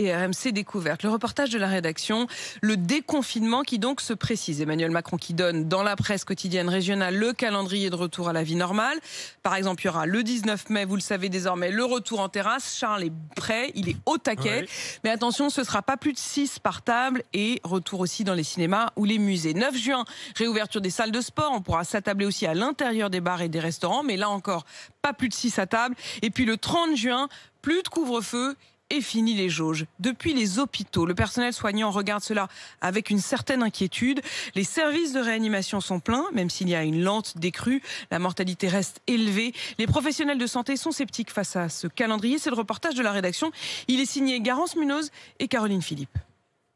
et RMC Découverte. Le reportage de la rédaction, le déconfinement qui donc se précise. Emmanuel Macron qui donne dans la presse quotidienne régionale le calendrier de retour à la vie normale. Par exemple, il y aura le 19 mai, vous le savez désormais, le retour en terrasse. Charles est prêt, il est au taquet. Mais attention, ce ne sera pas plus de 6 par table et retour aussi dans les cinémas ou les musées. 9 juin, réouverture des salles de sport. On pourra s'attabler aussi à l'intérieur des bars et des restaurants. Mais là encore, pas plus de 6 à table. Et puis le 30 juin, plus de couvre-feu. Et fini les jauges. Depuis les hôpitaux, le personnel soignant regarde cela avec une certaine inquiétude. Les services de réanimation sont pleins, même s'il y a une lente décrue. La mortalité reste élevée. Les professionnels de santé sont sceptiques face à ce calendrier. C'est le reportage de la rédaction. Il est signé Garance Munoz et Caroline Philippe.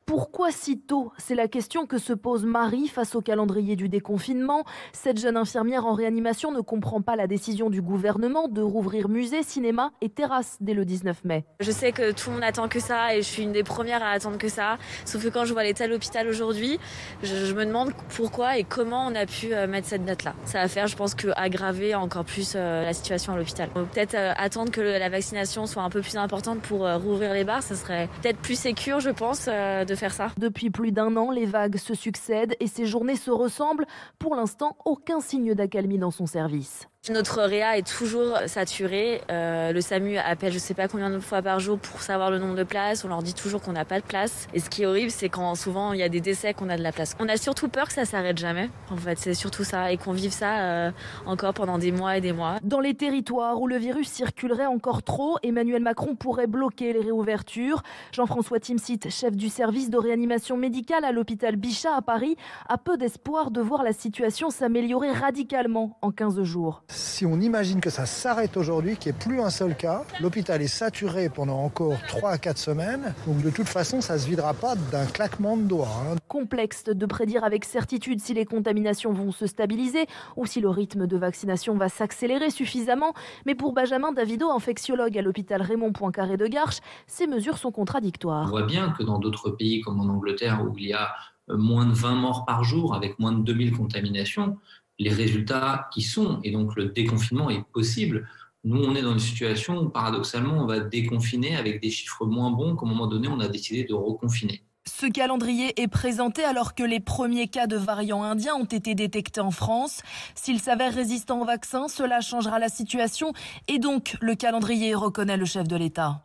Pourquoi si tôt? C'est la question que se pose Marie face au calendrier du déconfinement. Cette jeune infirmière en réanimation ne comprend pas la décision du gouvernement de rouvrir musées, cinémas et terrasses dès le 19 mai. Je sais que tout le monde attend que ça et je suis une des premières à attendre que ça. Sauf que quand je vois l'état de l'hôpital aujourd'hui, je me demande pourquoi et comment on a pu mettre cette date-là. Ça va faire, je pense, aggraver encore plus la situation à l'hôpital. Peut-être attendre que la vaccination soit un peu plus importante pour rouvrir les bars. Ça serait peut-être plus sécure, je pense, de faire ça. Depuis plus d'un an, les vagues se succèdent et ces journées se ressemblent. Pour l'instant, aucun signe d'accalmie dans son service. Notre réa est toujours saturée. Le SAMU appelle je sais pas combien de fois par jour pour savoir le nombre de places. On leur dit toujours qu'on n'a pas de place. Et ce qui est horrible, c'est quand souvent il y a des décès qu'on a de la place. On a surtout peur que ça s'arrête jamais. En fait, c'est surtout ça. Et qu'on vive ça encore pendant des mois et des mois. Dans les territoires où le virus circulerait encore trop, Emmanuel Macron pourrait bloquer les réouvertures. Jean-François Timsit, chef du service de réanimation médicale à l'hôpital Bichat à Paris, a peu d'espoir de voir la situation s'améliorer radicalement en 15 jours. Si on imagine que ça s'arrête aujourd'hui, qu'il n'y ait plus un seul cas, l'hôpital est saturé pendant encore 3 à 4 semaines. Donc de toute façon, ça ne se videra pas d'un claquement de doigts. Complexe de prédire avec certitude si les contaminations vont se stabiliser ou si le rythme de vaccination va s'accélérer suffisamment. Mais pour Benjamin Davido, infectiologue à l'hôpital Raymond Poincaré de Garches, ces mesures sont contradictoires. On voit bien que dans d'autres pays comme en Angleterre où il y a moins de 20 morts par jour avec moins de 2000 contaminations, les résultats qui sont, et donc le déconfinement est possible. Nous, on est dans une situation où, paradoxalement, on va déconfiner avec des chiffres moins bons qu'au moment donné, on a décidé de reconfiner. Ce calendrier est présenté alors que les premiers cas de variants indiens ont été détectés en France. S'il s'avère résistant au vaccin, cela changera la situation et donc le calendrier, reconnaît le chef de l'État.